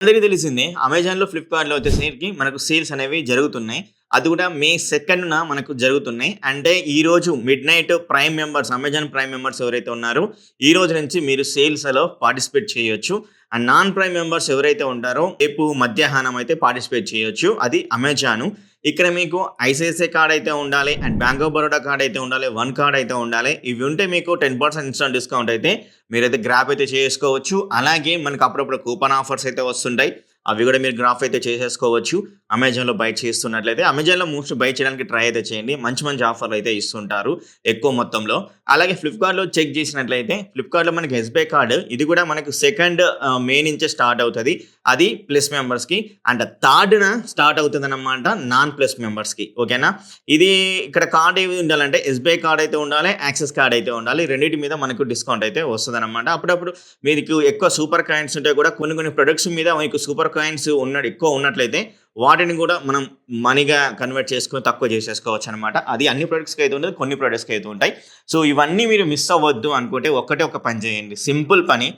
అందరికీ తెలిసిందే. అమెజాన్‌లో, ఫ్లిప్‌కార్ట్‌లో వచ్చేసరికి మనకు సేల్స్ అనేవి జరుగుతున్నాయి. అది కూడా మే 2న మనకు జరుగుతున్నాయి. అంటే ఈరోజు midnight prime members, Amazon prime members ఎవరైతే ఉన్నారో, ఈ రోజు నుంచి మీరు సేల్స్‌లో పార్టిసిపేట్ చేయొచ్చు. అండ్ నాన్ ప్రైమ్ మెంబర్స్ ఎవరైతే ఉంటారో, రేపు మధ్యాహ్నం అయితే పార్టిసిపేట్ చేయొచ్చు. అది అమెజాను. ఇక్కడ మీకు ఐసీఐసీఐ కార్డ్ అయితే ఉండాలి. And bank of Baroda card అయితే ఉండాలి. వన్ కార్డ్ అయితే ఉండాలి. ఇవి ఉంటే మీకు 10% ఇన్‌స్టాంట్ డిస్కౌంట్ అయితే మీరైతే గ్రాప్ అయితే చేసుకోవచ్చు. అలాగే మనకు అప్పుడప్పుడు కూపన్ ఆఫర్స్ అయితే వస్తుంటాయి. అవి కూడా మీరు గ్రాఫ్ అయితే చేసేసుకోవచ్చు. అమెజాన్‌లో బై చేస్తున్నట్లయితే. అమెజాన్‌లో మోస్ట్‌లీ బై చేయడానికి ట్రై అయితే చేయండి. మంచి మంచి ఆఫర్‌లు అయితే ఇస్తుంటారు ఎక్కువ మొత్తంలో. అలాగే ఫ్లిప్‌కార్ట్‌లో చెక్ చేసినట్లయితే ఫ్లిప్‌కార్ట్‌లో మనకి ఎస్‌బీఐ కార్డ్ ఇది కూడా మనకు సెకండ్ మే నుంచే స్టార్ట్ అవుతది. అది ప్లస్ మెంబర్స్‌కి. అండ్ థర్డ్‌న స్టార్ట్ అవుతుందన్నమాట నాన్ ప్లస్ మెంబర్స్‌కి. ఓకేనా? ఇది ఇక్కడ కార్డ్ ఏవి ఉండాలంటే ఎస్‌బీఐ కార్డ్ అయితే ఉండాలి. యాక్సిస్ కార్డ్ అయితే ఉండాలి. రెండిటి మీద మనకు డిస్కౌంట్ అయితే వస్తదన్నమాట. అప్పుడప్పుడు మీకు ఎక్కువ సూపర్ కాయిన్స్ ఉంటే కూడా కొన్ని కొన్ని ప్రొడక్ట్స్ మీద మీకు సూపర్ కాయిన్స్ ఎక్కువ ఉన్నట్లయితే వాటిని కూడా మనం మనీగా కన్వర్ట్ చేసుకొని తక్కువ చేసేసుకోవచ్చనమాట. అది అన్ని ప్రొడక్ట్స్‌కి అయితే ఉండదు. కొన్ని ప్రొడక్ట్స్‌కి అయితే ఉంటాయి. సో ఇవన్నీ మీరు మిస్ అవ్వద్దు అనుకుంటే ఒక్కటే ఒక పని చేయండి. సింపుల్ పని.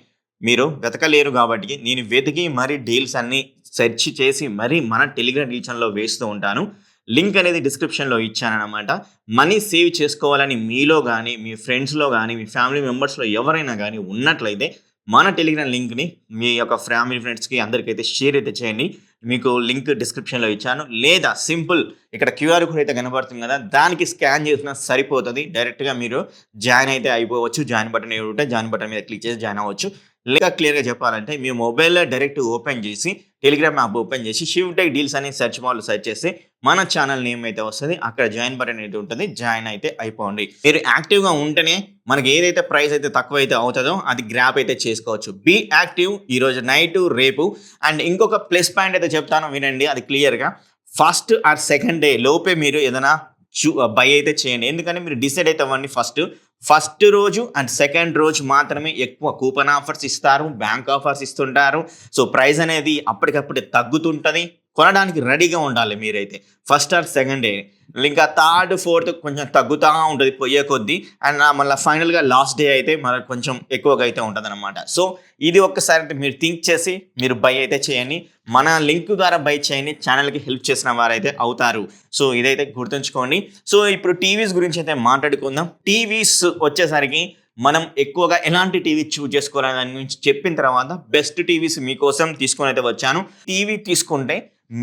మీరు వెతకలేరు కాబట్టి నేను వెతికి మరి డీల్స్ అన్నీ సెర్చ్ చేసి మరి మన టెలిగ్రామ్ డీల్ ఛానెల్‌లో వేస్తూ ఉంటాను. లింక్ అనేది డిస్క్రిప్షన్‌లో ఇచ్చాననమాట. మనీ సేవ్ చేసుకోవాలని మీలో గాని, మీ ఫ్రెండ్స్‌లో గాని, మీ ఫ్యామిలీ మెంబర్స్‌లో ఎవరైనా గాని ఉన్నట్లయితే మన టెలిగ్రామ్ లింక్‌ని మీ యొక్క ఫ్యామిలీ ఫ్రెండ్స్‌కి అందరికైతే షేర్ అయితే చేయండి. మీకు లింక్ డిస్క్రిప్షన్‌లో ఇచ్చాను. లేదా సింపుల్ ఇక్కడ క్యూఆర్ కోడ్ అయితే కనబడుతుంది కదా! దానికి స్కాన్ చేసినా సరిపోతది. డైరెక్ట్‌గా మీరు జాయిన్ అయితే అయిపోవచ్చు. జాయిన్ బటన్ ఏది ఉంటే జాయిన్ బటన్ మీద క్లిక్ చేసి జాయిన్ అవ్వచ్చు. ఇంకా క్లియర్‌గా చెప్పాలంటే మీ మొబైల్‌లో డైరెక్ట్ ఓపెన్ చేసి టెలిగ్రామ్ యాప్ ఓపెన్ చేసి షివ్ టెక్ డీల్స్ అని సెర్చ్ బార్‌లో సెర్చ్ చేస్తే మన ఛానల్ నేమ్ అయితే వస్తది. అక్కడ జాయిన్ బటన్ అయితే ఉంటుంది. జాయిన్ అయితే అయిపోండి. మీరు యాక్టివ్‌గా ఉంటేనే మనకి ఏదైతే ప్రైస్ అయితే తక్కువైతే అవుతదో అది గ్రాప్ అయితే చేసుకోవచ్చు. బీ యాక్టివ్ ఈరోజు నైటు, రేపు. అండ్ ఇంకొక ప్లస్ పాయింట్ అయితే చెప్తాను వినండి అది క్లియర్‌గా. ఫస్ట్ ఆర్ సెకండ్ డే లోపే మీరు ఏదైనా బై అయితే చేయండి. ఎందుకంటే మీరు డిసైడ్ అయితే అవ్వండి ఫస్ట్ రోజు అండ్ సెకండ్ రోజు మాత్రమే ఎక్కువ కూపన్ ఆఫర్స్ ఇస్తారు. బ్యాంక్ ఆఫర్స్ ఇస్తుంటారు. సో ప్రైస్ అనేది అప్పటికప్పుడే తగ్గుతుంటది. కొనడానికి రెడీగా ఉండాలి మీరైతే. First or second day. ఇంకా థర్డ్, ఫోర్త్ కొంచెం తగ్గుతా ఉంటది పోయే కొద్దీ. అండ్ మళ్ళా ఫైనల్‌గా లాస్ట్ డే అయితే మనకు కొంచెం ఎక్కువగా అయితే ఉంటదనమాట. సో ఇది ఒక్కసారి మీరు థింక్ చేసి మీరు బై అయితే చేయండి. మన లింక్ ద్వారా బై చేయండి. ఛానెల్‌కి హెల్ప్ చేసిన వారైతే అవుతారు. సో ఇదైతే గుర్తుంచుకోండి. సో ఇప్పుడు టీవీస్ గురించి అయితే మాట్లాడుకుందాం. టీవీస్ వచ్చేసరికి మనం ఎక్కువగా ఎలాంటి టీవీ చూజ్ చేసుకోవాలని దాని గురించి చెప్పిన తర్వాత బెస్ట్ టీవీస్ మీకోసం తీసుకొని అయితే వచ్చాను. టీవీ తీసుకుంటే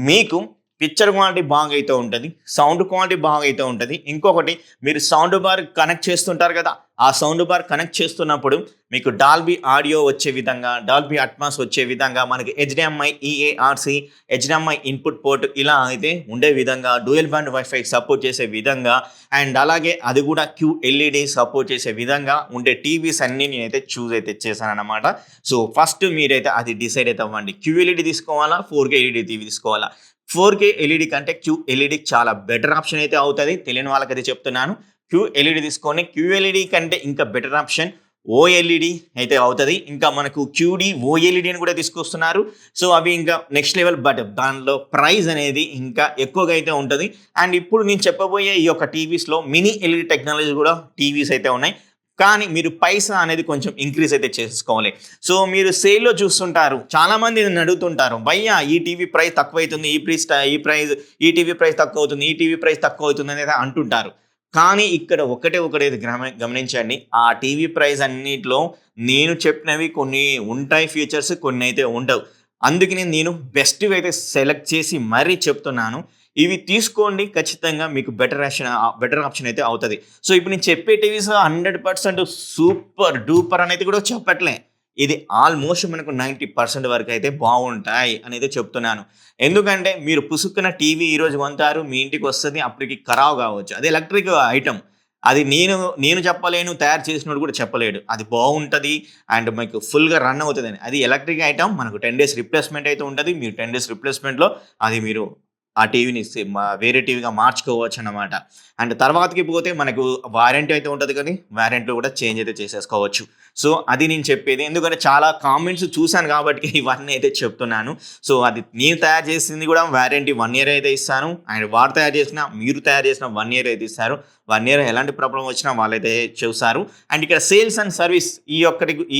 మీకు పిక్చర్ క్వాలిటీ బాగైతే ఉంటది. సౌండ్ క్వాలిటీ బాగైతే ఉంటది. ఇంకొకటి మీరు సౌండ్ బార్ కనెక్ట్ చేస్తుంటారు కదా! ఆ సౌండ్ బార్ కనెక్ట్ చేస్తున్నప్పుడు మీకు డాల్బీ ఆడియో వచ్చే విధంగా, డాల్బీ అట్మాస్ వచ్చే విధంగా మనకి HDMI, EARC, HDMI input port ఇలా అయితే ఉండే విధంగా డ్యూయల్ బ్యాండ్ వైఫై సపోర్ట్ చేసే విధంగా అండ్ అలాగే అది కూడా క్యూఎల్ఈడీ సపోర్ట్ చేసే విధంగా ఉండే టీవీస్ అన్నీ నేనైతే చూజ్ అయితే చేశాననమాట. సో ఫస్ట్ మీరైతే అది డిసైడ్ అయితే అవ్వండి. క్యూఎల్ఈడీ తీసుకోవాలా? 4K ఎల్ఈడీ టీవీ తీసుకోవాలా? 4K ఎల్ఈడీ కంటే క్యూఎల్ఈడీ చాలా బెటర్ ఆప్షన్ అయితే అవుతది. తెలియని వాళ్ళకైతే చెప్తున్నాను. క్యూఎల్ఈడీ తీసుకోండి. క్యూఎల్ఈడీ కంటే ఇంకా బెటర్ ఆప్షన్ ఓఎల్ఈడీ అయితే అవుతది. ఇంకా మనకు క్యూడీ, ఓఎల్ఈడీ అని కూడా తీసుకొస్తున్నారు. సో అవి ఇంకా నెక్స్ట్ లెవెల్. బట్ దానిలో ప్రైస్ అనేది ఇంకా ఎక్కువగా అయితే ఉంటది. అండ్ ఇప్పుడు నేను చెప్పబోయే ఈ యొక్క టీవీస్‌లో మినీ ఎల్ఈడీ టెక్నాలజీ కూడా టీవీస్ అయితే ఉన్నాయి. కానీ మీరు పైసా అనేది కొంచెం ఇంక్రీజ్ అయితే చేసుకోవాలి. సో మీరు సేల్‌లో చూస్తుంటారు. చాలామంది నన్ను అడుగుతుంటారు. భయ్యా ఈ టీవీ ప్రైస్ తక్కువైతుంది. ఈ టీవీ ప్రైస్ తక్కువవుతుంది. ఈ టీవీ ప్రైస్ తక్కువవుతుంది అనేది అంటుంటారు. కానీ ఇక్కడ ఒకటేది గమనించండి. ఆ టీవీ ప్రైస్ అన్నిట్లో నేను చెప్పినవి కొన్ని ఉంటాయి ఫీచర్స్, కొన్నైతే ఉండవు. అందుకనే నేను బెస్ట్‌వి అయితే సెలెక్ట్ చేసి మరీ చెప్తున్నాను. ఇవి తీసుకోండి ఖచ్చితంగా మీకు బెటర్ ఆప్షన్ అయితే అవుతది. సో ఇప్పుడు నేను చెప్పే టీవీస్ 100% సూపర్ డూపర్ అనేది కూడా చెప్పట్లే. ఇది ఆల్మోస్ట్ మనకు 90% వరకైతే బావుంటాయి అనేది చెప్తున్నాను. ఎందుకంటే మీరు పుసుక్కున టీవీ ఈరోజు కొంటారు. మీ ఇంటికొస్తది. అప్పటికి ఖరాబ్ కావచ్చు. అది ఎలక్ట్రిక్ ఐటెమ్. అది నేను చెప్పలేను. తయారు చేసినోడు కూడా చెప్పలేడు. అది బావుంటది. అండ్ మీకు ఫుల్‌గా రన్ అవుతదని. అది ఎలక్ట్రిక్ ఐటెమ్. మనకు 10 డేస్ రిప్లేస్‌మెంట్ అయితే ఉంటది. మీరు 10 డేస్ రిప్లేస్‌మెంట్‌లో అది మీరు ఆ టీవీని వేరే టీవీగా మార్చుకోవచ్చనమాట. అండ్ తర్వాతకి పోతే మనకు వారంటీ అయితే ఉంటది కానీ, వారంటీలో కూడా చేంజ్ అయితే చేసేసుకోవచ్చు. సో, అది నేను చెప్పేది. ఎందుకంటే చాలా కామెంట్స్ చూసాను కాబట్టి ఇవన్నీ అయితే చెప్తున్నాను. సో, అది నేను తయారు చేసింది కూడా వారంటీ 1 ఇయర్ అయితే ఇస్తాను. అండ్ వారు తయారు చేసిన, మీరు తయారు చేసిన 1 ఇయర్ అయితే ఇస్తారు. 1 ఇయర్ ఎలాంటి ప్రాబ్లమ్ వచ్చినా వాళ్ళైతే చూస్తారు. అండ్ ఇక్కడ సేల్స్ అండ్ సర్వీస్ ఈ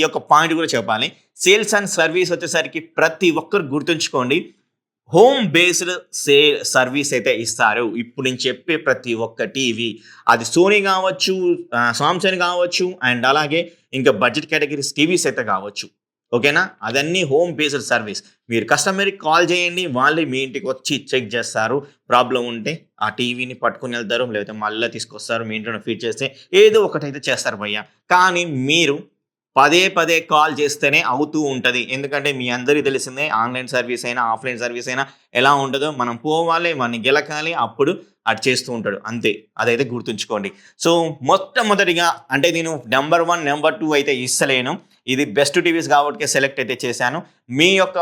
యొక్క పాయింట్ కూడా చెప్పాలి. సేల్స్ అండ్ సర్వీస్ వచ్చేసరికి ప్రతి ఒక్కరు గుర్తుంచుకోండి. హోమ్ బేస్డ్ సర్వీస్ అయితే ఇస్తారు. ఇప్పుడు నేను చెప్పే ప్రతి ఒక్క టీవీ అది సోనీ కావచ్చు, సామ్సంగ్ కావచ్చు, అండ్ అలాగే ఇంకా బడ్జెట్ కేటగిరీస్ టీవీస్ అయితే కావచ్చు. ఓకేనా? అదన్నీ హోమ్ బేస్డ్ సర్వీస్. మీరు కస్టమర్‌కి కాల్ చేయండి. వాళ్ళే మీ ఇంటికి వచ్చి చెక్ చేస్తారు. ప్రాబ్లమ్ ఉంటే ఆ టీవీని పట్టుకొని వెళ్తారు. లేకపోతే మళ్ళా తీసుకొస్తారు. మీ ఇంట్లోనే ఫిట్ చేస్తే ఏదో ఒకటైతే చేస్తారు భయ్యా. కానీ మీరు పదే పదే కాల్ చేస్తేనే అవుతూ ఉంటది. ఎందుకంటే మీ అందరికీ తెలిసిందే ఆన్‌లైన్ సర్వీస్ అయినా, ఆఫ్‌లైన్ సర్వీస్ అయినా ఎలా ఉంటదో మనం పోవాలి, వాడిని గెలకాలి. అప్పుడు అటు చేస్తూ ఉంటాడు. అంతే. అదైతే గుర్తుంచుకోండి. సో, మొట్టమొదటిగా అంటే నేను నంబర్ 1, నంబర్ 2 అయితే ఇస్తలేను. ఇది బెస్ట్ టీవీస్ కాబట్టికే సెలెక్ట్ అయితే చేశాను. మీ యొక్క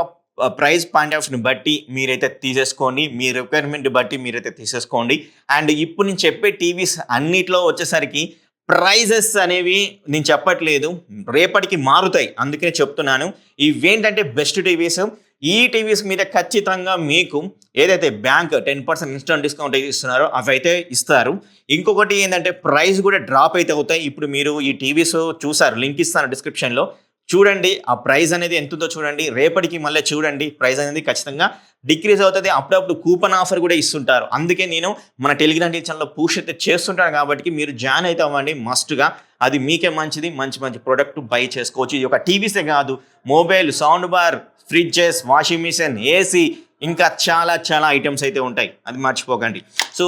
ప్రైస్ పాయింట్ ఆఫ్ వ్యూని బట్టి మీరైతే తీసేసుకోండి. మీ రిక్వైర్మెంట్ బట్టి మీరైతే తీసేసుకోండి. అండ్ ఇప్పుడు నేను చెప్పే టీవీస్ అన్నిట్లో వచ్చేసరికి ప్రైజెస్ అనేవి నేను చెప్పట్లేదు. రేపటికి మారుతాయి. అందుకే చెప్తున్నాను. ఇవేంటంటే బెస్ట్ టీవీస్. ఈ టీవీస్ మీద ఖచ్చితంగా మీకు ఏదైతే బ్యాంక్ 10% ఇన్‌స్టాంట్ డిస్కౌంట్ అయితే ఇస్తున్నారో అవైతే ఇస్తారు. ఇంకొకటి ఏందంటే ప్రైస్ కూడా డ్రాప్ అయితే అవుతాయి. ఇప్పుడు మీరు ఈ టీవీస్ చూసారు. లింక్ ఇస్తాను డిస్క్రిప్షన్‌లో. చూడండి. ఆ ప్రైస్ అనేది ఎంతుందో చూడండి. రేపటికి మళ్ళీ చూడండి. ప్రైస్ అనేది ఖచ్చితంగా డిక్రీజ్ అవుతది. అప్పుడప్పుడు కూపన్ ఆఫర్ కూడా ఇస్తుంటారు. అందుకే నేను మన టెలిగ్రామ్ ఛానెల్‌లో పుష్ అయితే చేస్తుంటాను కాబట్టి మీరు జాయిన్ అయితే అవ్వండి మస్ట్‌గా. అది మీకే మంచిది. మంచి మంచి ప్రొడక్ట్ బై చేసుకోవచ్చు. ఇది ఒక టీవీసే కాదు. Mobile, sound bar, fridges, washing machine, AC ఇంకా చాలా చాలా ఐటెమ్స్ అయితే ఉంటాయి. అది మర్చిపోకండి. సో,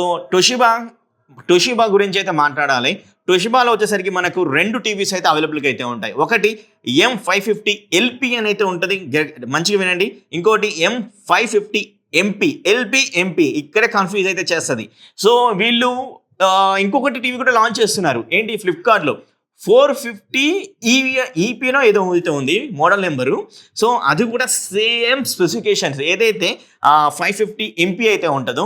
టొషిబా గురించి అయితే మాట్లాడాలి. టొషిబాలో వచ్చేసరికి మనకు 2 టీవీస్ అయితే అవైలబుల్‌గా అయితే ఉంటాయి. ఒకటి M550 ఎల్‌పి అని అయితే ఉంటది. మంచిగా వినండి. ఇంకోటి M550 ఎంపీ. ఎల్‌పి, ఎంపీ ఇక్కడే కన్‌ఫ్యూజ్ అయితే చేస్తది. సో, వీళ్ళు ఇంకొకటి టీవీ కూడా లాంచ్ చేస్తున్నారు. ఏంటి ఫ్లిప్‌కార్ట్‌లో 450 ఈపీనో ఏదో అయితే ఉంది మోడల్ నెంబరు. సో, అది కూడా సేమ్ స్పెసిఫికేషన్స్ ఏదైతే 550 ఎంపీ అయితే ఉంటదో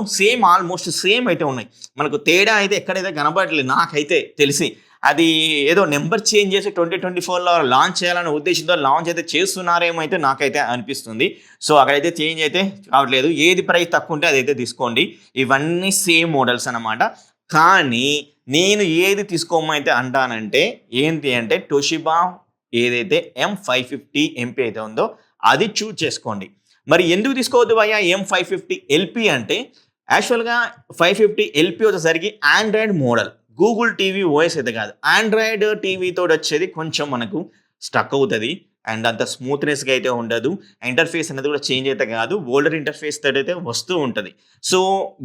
ఆల్మోస్ట్ సేమ్ అయితే ఉన్నాయి. మనకు తేడా అయితే ఎక్కడైతే కనపడట్లేదు నాకైతే తెలిసి. అది ఏదో నంబర్ చేంజ్ చేసి 2024లో లాంచ్ చేయాలనే ఉద్దేశంతో లాంచ్ అయితే చేస్తున్నారేమో అయితే నాకైతే అనిపిస్తుంది. సో, అక్కడైతే చేంజ్ అయితే కావట్లేదు. ఏది ప్రైస్ తక్కువ ఉంటే అదైతే తీసుకోండి. ఇవన్నీ సేమ్ మోడల్స్ అన్నమాట. కానీ నేను ఏది తీసుకోమని అంటానంటే ఏంటి అంటే టొషిబా ఏదైతే M550 ఎంపీ అయితే ఉందో అది చూజ్ చేసుకోండి. మరి ఎందుకు తీసుకోవద్దు భయ్యా M550 ఎల్‌పి అంటే యాక్చువల్‌గా 550 ఎల్‌పి వచ్చేసరికి Android model. Google TV OS అయితే కాదు. ఆండ్రాయిడ్ టీవీతోటి వచ్చేది కొంచెం మనకు స్టక్ అవుతది. అండ్ అంత స్మూత్‌నెస్‌గా అయితే ఉండదు. ఇంటర్ఫేస్ అనేది కూడా చేంజ్ అయితే కాదు. ఓల్డర్ ఇంటర్ఫేస్ తోటైతే వస్తూ ఉంటది. సో,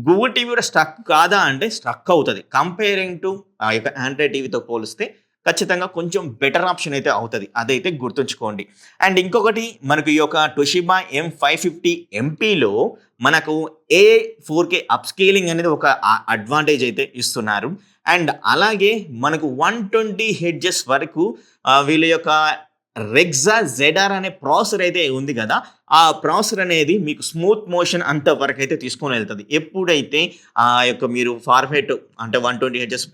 గూగుల్ టీవీ కూడా స్టక్ కాదా అంటే స్టక్ అవుతది. కంపేరింగ్ టు ఆ యొక్క ఆండ్రాయిడ్ టీవీతో పోలిస్తే ఖచ్చితంగా కొంచెం బెటర్ ఆప్షన్ అయితే అవుతది. అదైతే గుర్తుంచుకోండి. అండ్ ఇంకొకటి మనకు ఈ యొక్క టొషిబా M550 ఎంపీలో మనకు ఏఐ 4K అప్‌స్కేలింగ్ అనేది ఒక అడ్వాంటేజ్ అయితే ఇస్తున్నారు. అండ్ అలాగే మనకు 120 హెర్ట్జ్ వరకు వీళ్ళ యొక్క రెక్సా జెడార్ అనే ప్రాసెసర్ అయితే ఉంది కదా! ఆ ప్రాసెసర్ అనేది మీకు స్మూత్ మోషన్ అంత వరకైతే తీసుకొని వెళ్తది. ఎప్పుడైతే ఆ యొక్క మీరు ఫార్మాట్ అంటే 120 హెర్ట్జ్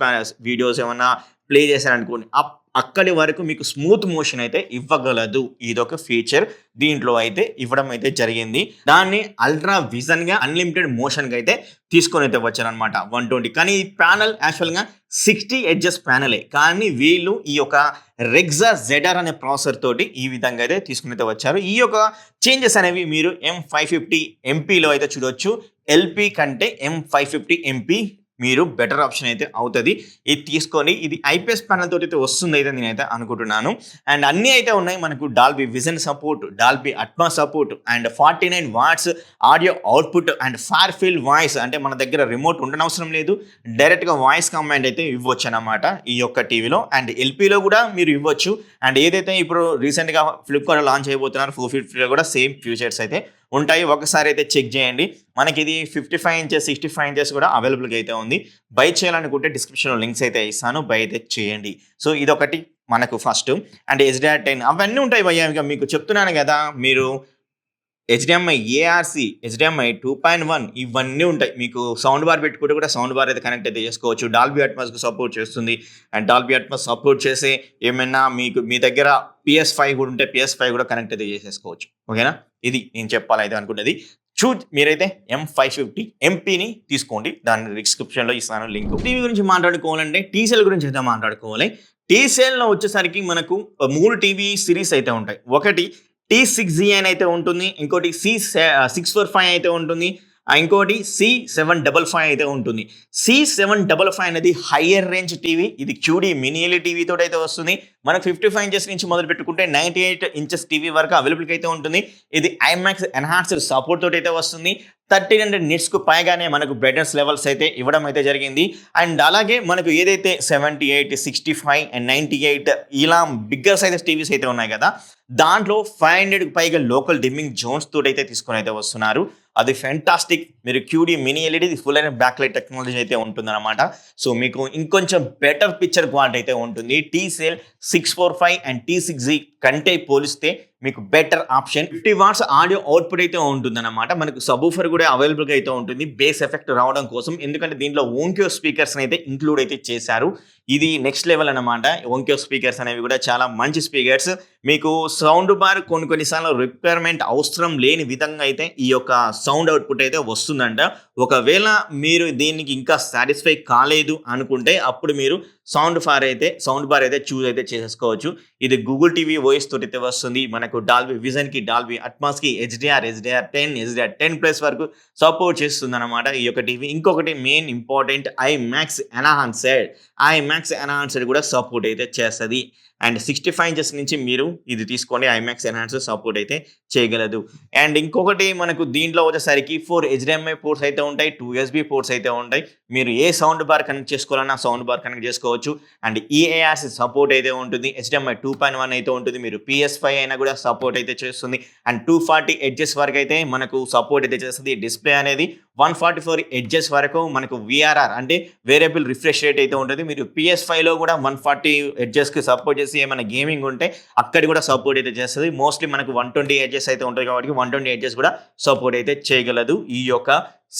వీడియోస్ ఏమన్నా ప్లే చేశారనుకోండి. అక్కడి వరకు మీకు స్మూత్ మోషన్ అయితే ఇవ్వగలదు. ఇదొక ఫీచర్ దీంట్లో అయితే ఇవ్వడం అయితే జరిగింది. దాన్ని అల్ట్రా విజన్‌గా అన్‌లిమిటెడ్ మోషన్‌గా అయితే తీసుకొనైతే వచ్చారనమాట 120. కానీ ఈ ప్యానెల్ యాక్చువల్‌గా 60 ఎడ్జెస్ ప్యానెలే. కానీ వీళ్ళు ఈ యొక్క రెక్సా జెడార్ అనే ప్రాసెసర్ తోటి ఈ విధంగా అయితే తీసుకొనైతే వచ్చారు. ఈ యొక్క చేంజెస్ అనేవి మీరు M550 ఎంపీలో అయితే చూడొచ్చు. ఎల్‌పి కంటే M550 ఎంపీ మీరు బెటర్ ఆప్షన్ అయితే అవుతది. ఇది తీసుకొని ఇది ఐపీఎస్ ప్యానెల్ తోటి వస్తుందయితే నేనైతే అనుకుంటున్నాను. అండ్ అన్నీ అయితే ఉన్నాయి. మనకు Dolby vision support, Dolby Atmos support and 49 watts audio output and far field voice అంటే మన దగ్గర రిమోట్ ఉండనవసరం లేదు. డైరెక్ట్‌గా వాయిస్ కమాండ్ అయితే ఇవ్వొచ్చనమాట ఈ యొక్క టీవీలో. అండ్ ఎల్‌పిలో కూడా మీరు ఇవ్వచ్చు. అండ్ ఏదైతే ఇప్పుడు రీసెంట్‌గా ఫ్లిప్‌కార్ట్‌లో లాంచ్ చేయబోతున్నారు 450లో కూడా సేమ్ ఫీచర్స్ అయితే ఉంటాయి. ఒకసారి అయితే చెక్ చేయండి. మనకిది 55 ఇంచెస్, 65 ఇంచెస్ కూడా అవైలబుల్‌గా అయితే ఉంది. బై చేయాలనుకుంటే డిస్క్రిప్షన్‌లో లింక్స్ అయితే ఇస్తాను. బై అయితే చేయండి. సో, ఇదొకటి మనకు ఫస్ట్. అండ్ HDR10 అవన్నీ ఉంటాయి భయ్యా. ఇక మీకు చెప్తున్నాను కదా! మీరు హెచ్‌డీఎంఐ, ఏఆర్‌సీ, హెచ్‌డీఎంఐ 2.1 ఇవన్నీ ఉంటాయి. మీకు సౌండ్ బార్ పెట్టుకుంటే కూడా సౌండ్ బార్ అయితే కనెక్ట్ అయితే చేసుకోవచ్చు. డాల్బీ అట్మాస్‌కి సపోర్ట్ చేస్తుంది. అండ్ డాల్బీ అట్మాస్ సపోర్ట్ చేసే ఏమైనా మీకు మీ దగ్గర PS5 కూడా ఉంటే PS5 కూడా కనెక్ట్ అయితే చేసేసుకోవచ్చు. ఓకేనా? ఇది నేను చెప్పాలైతే అనుకున్నది. మీరైతే M550 ఎంపీని తీసుకోండి. దాని డిస్క్రిప్షన్‌లో ఇస్తాను లింక్. టీవీ గురించి మాట్లాడుకోవాలంటే టీసీఎల్ గురించి అయితే మాట్లాడుకోవాలి. టీసీఎల్‌లో వచ్చేసరికి మనకు 3 టీవీ సిరీస్ అయితే ఉంటాయి. ఒకటి T6Z అని అయితే ఉంటుంది. ఇంకోటి C645 అయితే ఉంటుంది. ఇంకోటి C755 అయితే ఉంటుంది. C755 అనేది హయ్యర్ రేంజ్ టీవీ. ఇది QD మినీ ఎల్ఈడి టీవీ తోటి అయితే వస్తుంది. మనకు 55 ఇంచెస్ నుంచి మొదలు పెట్టుకుంటే 98 ఇంచెస్ టీవీ వరకు అవైలబుల్‌గా అయితే ఉంటుంది. ఇది ఐమాక్స్ ఎన్హాన్స్డ్ సపోర్ట్ తోటి అయితే వస్తుంది. 1300 నిట్స్‌కు పైగానే మనకు బ్రైట్‌నెస్ లెవెల్స్ అయితే ఇవ్వడం అయితే జరిగింది. అండ్ అలాగే మనకు ఏదైతే 78, 65 అండ్ 98 ఇలా బిగ్గర్ సైజెస్ టీవీస్ అయితే ఉన్నాయి కదా, దాంట్లో 500కి పైగా లోకల్ డిమ్మింగ్ జోన్స్ తోటి అయితే తీసుకొని అయితే వస్తున్నారు. అది ఫెంటాస్టిక్. మీరు QD మినీ ఎల్ఈడి ఫుల్ అయిన బ్యాక్ లైట్ టెక్నాలజీ అయితే ఉంటుందన్నమాట. సో మీకు ఇంకొంచెం బెటర్ పిక్చర్ క్వాలిటీ అయితే ఉంటుంది. టీసీఎల్ 645 అండ్ T6Z కంటే పోలిస్తే మీకు better option. 50 watts audio output అయితే ఉంటుందన్నమాట. మనకు సబూఫర్ కూడా అవైలబుల్గా అయితే ఉంటుంది బేస్ ఎఫెక్ట్ రావడం కోసం. ఎందుకంటే దీంట్లో ఓంక్యో స్పీకర్స్ అయితే ఇంక్లూడ్ అయితే చేశారు. ఇది నెక్స్ట్ లెవెల్ అన్నమాట. ఓంక్యో స్పీకర్స్ అనేవి కూడా చాలా మంచి స్పీకర్స్. మీకు సౌండ్ బార్ కొన్నిసార్లు రిక్వైర్మెంట్ అవసరం లేని విధంగా అయితే ఈ యొక్క సౌండ్ అవుట్పుట్ అయితే వస్తుందంట. ఒకవేళ మీరు దీనికి ఇంకా సాటిస్ఫై కాలేదు అనుకుంటే అప్పుడు మీరు సౌండ్ బార్ అయితే చూస్ అయితే చేసేసుకోవచ్చు. ఇది గూగుల్ టీవీ వాయిస్ తోటి అయితే వస్తుంది. మనకు డాల్బీ విజన్‌కి, డాల్బీ అట్మాస్‌కి, HDR10, HDR10+ వరకు సపోర్ట్ చేస్తుంది అన్నమాట ఈ యొక్క టీవీ. ఇంకొకటి మెయిన్ ఇంపార్టెంట్ ఐమాక్స్ ఎన్హాన్స్డ్ కూడా సపోర్ట్ అయితే చేస్తది. అండ్ 65 ఇంచెస్ నుంచి మీరు ఇది తీసుకోండి. ఐమాక్స్ ఎన్హాన్స్డ్ సపోర్ట్ అయితే చేయగలదు. అండ్ ఇంకొకటి మనకు దీంట్లో వచ్చేసరికి 4 HDMI పోర్ట్స్ అయితే ఉంటాయి. 2 USB పోర్ట్స్ అయితే ఉంటాయి. మీరు ఏ సౌండ్ బార్ కనెక్ట్ చేసుకోవాలన్నా సౌండ్ బార్ కనెక్ట్ చేసుకోవచ్చు. అండ్ EARC సపోర్ట్ అయితే ఉంటుంది. HDMI 2.1 అయితే ఉంటుంది. మీరు PS5 అయినా కూడా సపోర్ట్ అయితే చేస్తుంది. అండ్ 240 ఎడ్జెస్ వరకు అయితే మనకు సపోర్ట్ అయితే చేస్తుంది. డిస్ప్లే అనేది 144 ఎడ్జెస్ వరకు మనకు VRR అంటే వేరియబుల్ రిఫ్రెష్ రేట్ అయితే ఉంటుంది. మీరు PS5లో కూడా 140 ఎడ్జెస్‌కి సపోర్ట్ చేసి ఏమైనా గేమింగ్ ఉంటే అక్కడ కూడా సపోర్ట్ అయితే చేస్తుంది. మోస్ట్లీ మనకు 120 ఎడ్జెస్ అయితే ఉంటాయి కాబట్టి 120 ఎడ్జెస్ కూడా సపోర్ట్ అయితే చేయగలదు ఈ యొక్క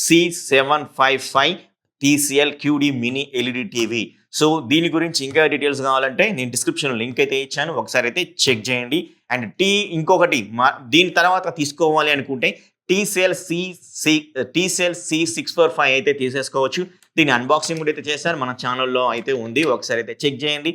C755 TCL QD mini LED TV. So దీని గురించి ఇంకా డీటెయిల్స్ కావాలంటే నేను డిస్క్రిప్షన్లో లింక్ అయితే ఇచ్చాను. ఒకసారి అయితే చెక్ చేయండి. అండ్ ఇంకొకటి దీని తర్వాత తీసుకోవాలి అనుకుంటే TCL C645 అయితే తీసేసుకోవచ్చు. దీని అన్బాక్సింగ్ కూడా అయితే చేశారు. మన ఛానల్లో అయితే ఉంది. ఒకసారి అయితే చెక్ చేయండి.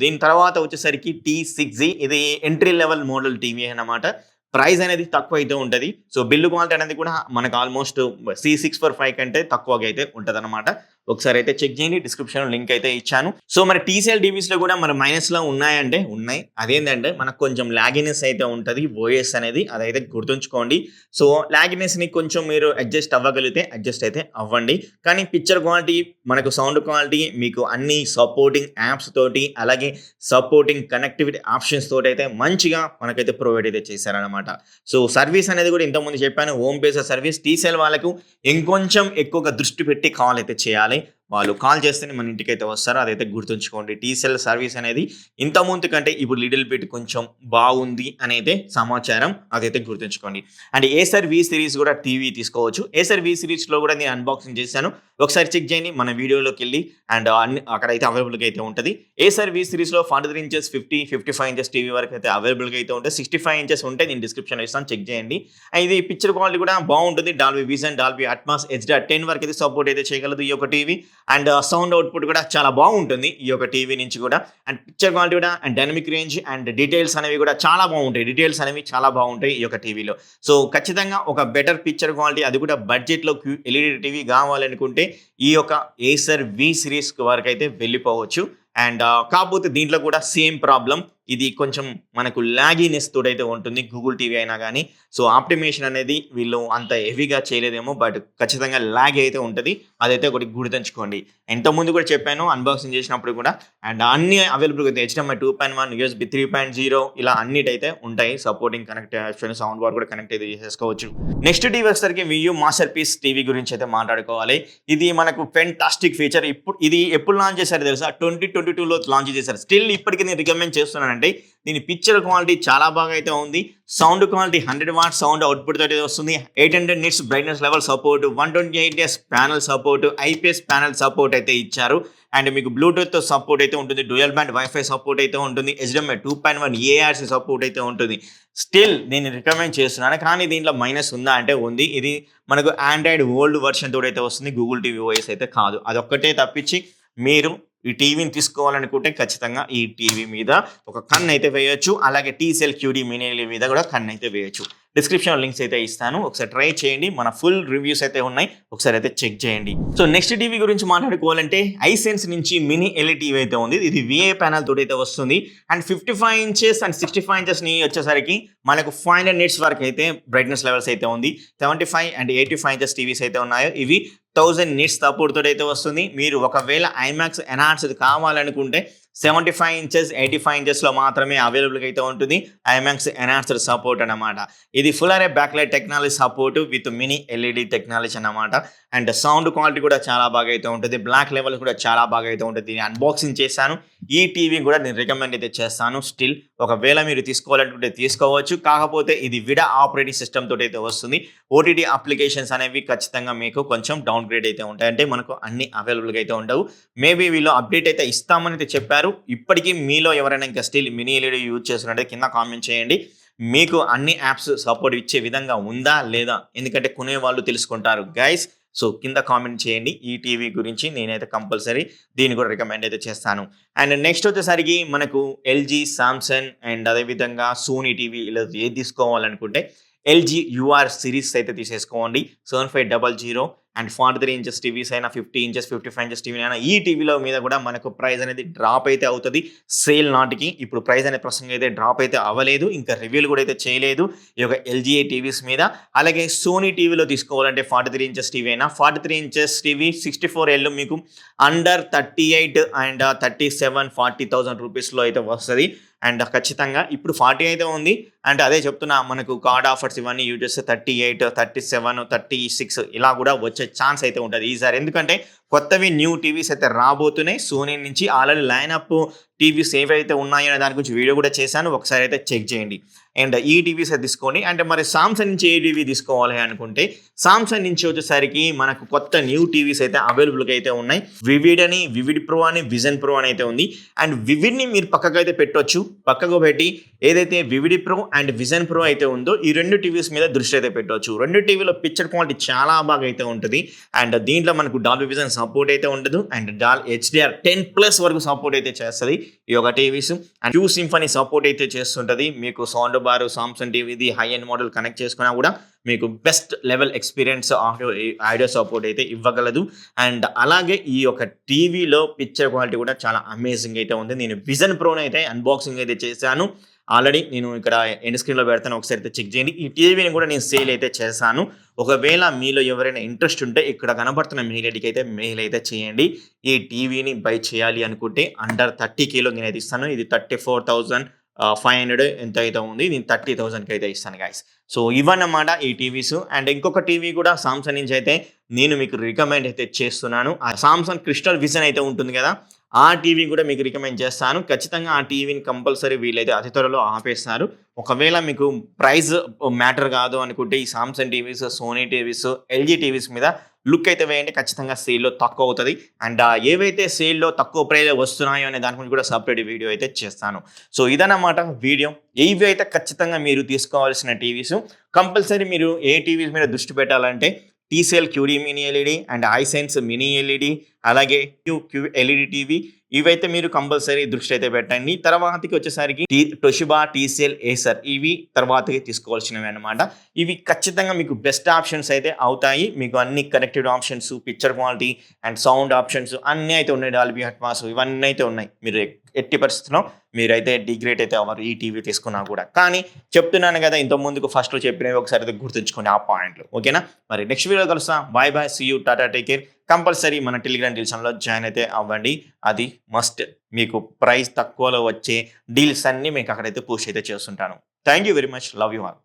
దీని తర్వాత వచ్చేసరికి T6Z ఇది ఎంట్రీ లెవెల్ మోడల్ టీవీ అన్నమాట. ప్రైస్ అనేది తక్కువ అయితే ఉంటుంది. సో బిల్డ్ క్వాలిటీ అనేది కూడా మనకు ఆల్మోస్ట్ C645 కంటే తక్కువగా అయితే ఉంటుందన్నమాట. ఒకసారి అయితే చెక్ చేయండి. డిస్క్రిప్షన్లో లింక్ అయితే ఇచ్చాను. సో మరి TCL టీవీస్లో కూడా మరి మైనస్లో ఉన్నాయంటే ఉన్నాయి. అదేంటంటే మనకు కొంచెం లాగినెస్ అయితే ఉంటుంది. ఓఎస్ అనేది అదైతే గుర్తుంచుకోండి. సో లాగినెస్ని కొంచెం మీరు అడ్జస్ట్ అవ్వగలిగితే అడ్జస్ట్ అయితే అవ్వండి. కానీ పిక్చర్ క్వాలిటీ, మనకు సౌండ్ క్వాలిటీ, మీకు అన్ని సపోర్టింగ్ యాప్స్ తోటి అలాగే సపోర్టింగ్ కనెక్టివిటీ ఆప్షన్స్ తోటి అయితే మంచిగా మనకైతే ప్రొవైడ్ అయితే చేశారనమాట. సో సర్వీస్ అనేది కూడా ఇంతకుముందు చెప్పాను. Home based service. TCL వాళ్ళకు ఇంకొంచెం ఎక్కువగా దృష్టి పెట్టి కాల్ అయితే చేయాలి. వాళ్ళు కాల్ చేస్తేనే మన ఇంటికి అయితే వస్తారు. అదైతే గుర్తుంచుకోండి. TCL సర్వీస్ అనేది ఇంత ముందు కంటే ఇప్పుడు లిటిల్ బిట్ కొంచెం బాగుంది అనేది సమాచారం. అదైతే గుర్తుంచుకోండి. అండ్ ఏసర్ V సిరీస్ కూడా టీవీ తీసుకోవచ్చు. ఏసర్ V సిరీస్లో కూడా నేను అన్బాక్సింగ్ చేశాను. ఒకసారి చెక్ చేయండి మన వీడియోలోకి వెళ్ళి. అండ్ అక్కడైతే అవైలబుల్గా అయితే ఉంటుంది. ఏసర్ V సిరీస్లో 43 ఇంచెస్ 55 ఇంచెస్ టీవీ వరకు అయితే అవైలబుల్గా అయితే ఉంటుంది. 65 ఇంచెస్ ఉంటే నేను డిస్క్రిప్షన్లో ఇస్తాను, చెక్ చేయండి. ఇది పిక్చర్ క్వాలిటీ కూడా బాగుంటుంది. Dolby vision, Dolby Atmos, HDR10 వరకు అయితే సపోర్ట్ అయితే చేయగలదు ఈ యొక్క టీవీ. అండ్ సౌండ్ అవుట్పుట్ కూడా చాలా బాగుంటుంది ఈ యొక్క టీవీ నుంచి కూడా. అండ్ పిక్చర్ క్వాలిటీ కూడా and dynamic range and details అనేవి కూడా చాలా బాగుంటాయి ఈ యొక్క టీవీలో. సో ఖచ్చితంగా ఒక బెటర్ పిక్చర్ క్వాలిటీ, అది కూడా బడ్జెట్లో ఎల్ఈడి టీవీ కావాలనుకుంటే ఈ యొక్క ఏసర్ V సిరీస్ వరకు అయితే వెళ్ళిపోవచ్చు. అండ్ కాకపోతే దీంట్లో కూడా సేమ్ ప్రాబ్లం. ఇది కొంచెం మనకు లాగీనెస్ తోడైతే ఉంటుంది గూగుల్ టీవీ అయినా కానీ. సో ఆప్టిమేషన్ అనేది వీళ్ళు అంత హెవీగా చేయలేదేమో, బట్ ఖచ్చితంగా లాగ్ అయితే ఉంటుంది. అదైతే ఒకటి గుర్తుంచుకోండి. ఇంతకుముందు కూడా చెప్పాను అన్బాక్సింగ్ చేసినప్పుడు కూడా. అండ్ అన్ని అవైలబుల్గా అయితే HDMI 2.1, USB 3.0 ఇలా అన్నిటైతే ఉంటాయి. సపోర్టింగ్ కనెక్ట్ సౌండ్ బార్ కూడా కనెక్ట్ అయితే చేసేసుకోవచ్చు. నెక్స్ట్ టీవీ వచ్చేసరికి VU మాస్టర్ పీస్ టీవీ గురించి అయితే మాట్లాడుకోవాలి. ఇది మనకు ఫెంటాస్టిక్ ఫీచర్. ఇది ఎప్పుడు లాంచ్ చేశారు తెలుసా? 2020 2022లో లాంచ్ చేశారు. స్టిల్ ఇప్పటికి నేను రికమెండ్ చేస్తున్నానంటే దీని పిక్చర్ క్వాలిటీ చాలా బాగా అయితే ఉంది. Sound quality 100 watts sound output తోటి వస్తుంది. 800 nits brightness level support, 128 hertz panel support, IPS panel support అయితే ఇచ్చారు. అండ్ మీకు బ్లూటూత్ సపోర్ట్ అయితే ఉంటుంది, డ్యూయల్ బ్యాండ్ వైఫై సపోర్ట్ అయితే ఉంటుంది, HDMI 2.1 ఏఆర్సీ సపోర్ట్ అయితే ఉంటుంది. స్టిల్ నేను రికమెండ్ చేస్తున్నాను. కానీ దీంట్లో మైనస్ ఉందా అంటే ఉంది. ఇది మనకు ఆండ్రాయిడ్ ఓల్డ్ వర్షన్ తోటి అయితే వస్తుంది, గూగుల్ టీవీ ఓఎస్ అయితే కాదు. అదొక్కటే తప్పించి మీరు ఈ టీవీని తీసుకోవాలనుకుంటే ఖచ్చితంగా ఈ టీవీ మీద ఒక కన్ను అయితే వేయొచ్చు. అలాగే టీసీఎల్ క్యూడీ మినీ ఎల్ఈడీ మీద కూడా కన్ను అయితే వేయొచ్చు. డిస్క్రిప్షన్ లింక్స్ అయితే ఇస్తాను, ఒకసారి ట్రై చేయండి. మన ఫుల్ రివ్యూస్ అయితే ఉన్నాయి, ఒకసారి అయితే చెక్ చేయండి. సో నెక్స్ట్ టీవీ గురించి మాట్లాడుకోవాలంటే ఐసెన్స్ నుంచి మినీ ఎల్ఈడీ టీవీ అయితే ఉంది. ఇది విఏ ప్యానల్ తోటి అయితే వస్తుంది. అండ్ 55 ఇంచెస్ అండ్ 65 ఇంచెస్ ని వచ్చేసరికి మనకు 500 నిట్స్ వరకు అయితే బ్రైట్నెస్ లెవెల్స్ అయితే ఉంది. 75 అండ్ 85 ఇంచెస్ టీవీస్ అయితే ఉన్నాయో ఇవి 1000 నిట్స్ సపోర్ట్ తోటి అయితే వస్తుంది. మీరు ఒకవేళ ఐమాక్స్ ఎన్హాన్స్డ్ కావాలనుకుంటే 75 ఇంచెస్ 85 ఇంచెస్లో మాత్రమే అవైలబుల్గా అయితే ఉంటుంది ఐమాక్స్ ఎన్హాన్స్డ్ సపోర్ట్ అన్నమాట. ఇది ఫుల్ అరే backlight technology support with mini LED technology అన్నమాట. అండ్ సౌండ్ క్వాలిటీ కూడా చాలా బాగా అయితే ఉంటుంది, బ్లాక్ లెవెల్ కూడా చాలా బాగా అయితే ఉంటుంది. దీన్ని అన్బాక్సింగ్ చేశాను. ఈ టీవీ కూడా నేను రికమెండ్ అయితే చేస్తాను. స్టిల్ ఒకవేళ మీరు తీసుకోవాలనుకుంటే తీసుకోవచ్చు. కాకపోతే ఇది విడా ఆపరేటింగ్ సిస్టమ్ తోటి అయితే వస్తుంది. ఓటీటీ అప్లికేషన్స్ అనేవి ఖచ్చితంగా మీకు కొంచెం డౌన్ గ్రేడ్ అయితే ఉంటాయి, అంటే మనకు అన్ని అవైలబుల్గా అయితే ఉండవు. మేబీ వీళ్ళు అప్డేట్ అయితే ఇస్తామని అయితే చెప్పారు. ఇప్పటికీ మీలో ఎవరైనా ఇంకా స్టిల్ మినీ ఎల్ఈడి యూజ్ చేస్తున్నట్టే కింద కామెంట్ చేయండి. మీకు అన్ని యాప్స్ సపోర్ట్ ఇచ్చే విధంగా ఉందా లేదా, ఎందుకంటే కొనే వాళ్ళు తెలుసుకుంటారు గైస్. సో కింద కామెంట్ చేయండి. ఈ టీవీ గురించి నేనైతే కంపల్సరీ దీన్ని కూడా రికమెండ్ అయితే చేస్తాను. అండ్ నెక్స్ట్ వచ్చేసరికి మనకు ఎల్జీ, సామ్సంగ్ అండ్ అదేవిధంగా సోనీ టీవీ ఇలా ఏది తీసుకోవాలనుకుంటే ఎల్జీ యూఆర్ సిరీస్ అయితే తీసేసుకోండి. 7500 అండ్ 43 ఇంచెస్ టీవీస్ అయినా, 50 ఇంచెస్ 55 ఇంచెస్ టీవీ అయినా ఈ టీవీలో మీద కూడా మనకు ప్రైస్ అనేది డ్రాప్ అయితే అవుతుంది సేల్ నాటికి. ఇప్పుడు ప్రైస్ అనే ప్రసంగం అయితే డ్రాప్ అయితే అవ్వలేదు, ఇంకా రివ్యూలు కూడా అయితే చేయలేదు ఈ యొక్క ఎల్జీ టీవీస్ మీద. అలాగే సోనీ టీవీలో తీసుకోవాలంటే 43 ఇంచెస్ టీవీ అయినా, 43 ఇంచెస్ టీవీ 64L మీకు అండర్ 38 అండ్ 37 40,000 రూపీస్లో అయితే వస్తుంది. అండ్ ఖచ్చితంగా ఇప్పుడు 40 అయితే ఉంది. అంటే అదే చెప్తున్నా, మనకు కార్డ్ ఆఫర్స్ ఇవన్నీ యూజ్ చేస్తే 38, 37, 36 ఇలా కూడా వచ్చే ఛాన్స్ అయితే ఉంటుంది ఈసారి. ఎందుకంటే కొత్తవి న్యూ టీవీస్ అయితే రాబోతున్నాయి సోనీ నుంచి. ఆల్రెడీ లైనప్ టీవీస్ ఏవైతే ఉన్నాయో అనే దాని గురించి వీడియో కూడా చేశాను, ఒకసారి అయితే చెక్ చేయండి. అండ్ ఈ టీవీస్ అయితే తీసుకొని, అంటే మరి సామ్సంగ్ నుంచి ఏ టీవీ తీసుకోవాలి అనుకుంటే సామ్సంగ్ నుంచి వచ్చేసరికి మనకు కొత్త న్యూ టీవీస్ అయితే అవైలబుల్గా అయితే ఉన్నాయి. వివిడ్ అని, వివిడ్ ప్రో అని, విజన్ ప్రో అని అయితే ఉంది. అండ్ వివిడ్ని మీరు పక్కకు అయితే పెట్టొచ్చు. పక్కకు పెట్టి ఏదైతే vivid pro and vision pro అయితే ఉందో ఈ రెండు టీవీస్ మీద దృష్టి అయితే పెట్టవచ్చు. రెండు టీవీలో పిక్చర్ క్వాలిటీ చాలా బాగా అయితే ఉంటుంది. అండ్ దీంట్లో మనకు డాల్బీ విజన్ సపోర్ట్ అయితే ఉండదు. అండ్ HDR 10+ వరకు సపోర్ట్ అయితే చేస్తుంది ఈ యొక్క TVs. And Q symphony support అయితే చేస్తుంటుంది. మీకు సౌండ్ బార్ సామ్సంగ్ టీవీది హై ఎండ్ మోడల్ కనెక్ట్ చేసుకున్నా కూడా మీకు best level experience audio support అయితే ఇవ్వగలదు. అండ్ అలాగే ఈ యొక్క టీవీలో పిక్చర్ క్వాలిటీ కూడా చాలా అమేజింగ్ అయితే ఉంది. నేను విజన్ ప్రోని అయితే అన్బాక్సింగ్ అయితే చేశాను ఆల్రెడీ. నేను ఇక్కడ ఎండ్ స్క్రీన్లో పెడతాను, ఒకసారి అయితే చెక్ చేయండి. ఈ టీవీని కూడా నేను సేల్ అయితే చేశాను. ఒకవేళ మీలో ఎవరైనా ఇంట్రెస్ట్ ఉంటే ఇక్కడ కనబడుతున్న మెయిల్ ఐడికి అయితే మెయిల్ అయితే చేయండి. ఈ టీవీని బై చేయాలి అనుకుంటే అండర్ 30Kలో నేనైతే ఇస్తాను. ఇది 34,500 ఎంత అయితే ఉంది, నేను 30,000కి అయితే ఇస్తాను గైస్. సో ఇవన్నమాట ఈ టీవీస్. అండ్ ఇంకొక టీవీ కూడా సామ్సంగ్ నుంచి అయితే నేను మీకు రికమెండ్ అయితే చేస్తున్నాను. ఆ సామ్సంగ్ క్రిస్టల్ విజన్ అయితే ఉంటుంది కదా, ఆ టీవీ కూడా మీకు రికమెండ్ చేస్తాను. ఖచ్చితంగా ఆ టీవీని కంపల్సరీ వీలైతే అతి త్వరలో ఆపేస్తారు. ఒకవేళ మీకు ప్రైస్ మ్యాటర్ కాదు అనుకుంటే ఈ Samsung TVs, Sony TVs, LG TVs మీద లుక్ అయితే వేయండి. ఖచ్చితంగా సేల్లో తక్కువ అవుతుంది. అండ్ ఏవైతే సేల్లో తక్కువ ప్రైస్లో వస్తున్నాయో అనే దాని గురించి కూడా సపరేట్ వీడియో అయితే చేస్తాను. సో ఇదన్నమాట వీడియో. ఇవి అయితే ఖచ్చితంగా మీరు తీసుకోవాల్సిన టీవీస్. కంపల్సరీ మీరు ఏ టీవీస్ మీద దృష్టి పెట్టాలంటే TCL QD mini LED and Hisense mini LED, అలాగే QLED టీవీ, ఇవైతే మీరు కంపల్సరీ దృష్టి అయితే పెట్టండి. తర్వాతకి వచ్చేసరికి టొషిబా, టీసీఎల్, ఏసర్, ఇవి తర్వాతకి తీసుకోవాల్సినవి అనమాట. ఇవి ఖచ్చితంగా మీకు బెస్ట్ ఆప్షన్స్ అయితే అవుతాయి. మీకు అన్ని connected options, picture quality and sound options అన్నీ అయితే ఉన్నాయి. డాల్బీ అట్మాస్ ఇవన్నీ అయితే ఉన్నాయి. మీరు ఎట్టి పరిస్థితుల్లో మీరైతే డిగ్రేడ్ అయితే అవ్వరు ఈ టీవీ తీసుకున్నా కూడా. కానీ చెప్తున్నాను కదా, ఇంత ముందుకు ఫస్ట్లో చెప్పినవి ఒకసారి అయితే గుర్తుంచుకోండి ఆ పాయింట్లు, ఓకేనా? మరి నెక్స్ట్ వీడియో కలుస్తా. Bye bye, see you, tata, take care. Compulsory మన టెలిగ్రామ్ డీల్స్లో జాయిన్ అయితే అవ్వండి, అది మస్ట్. మీకు ప్రైస్ తక్కువలో వచ్చే డీల్స్ అన్నీ మీకు అక్కడైతే పోస్ట్ అయితే చేస్తుంటాను. Thank you very much, love you all.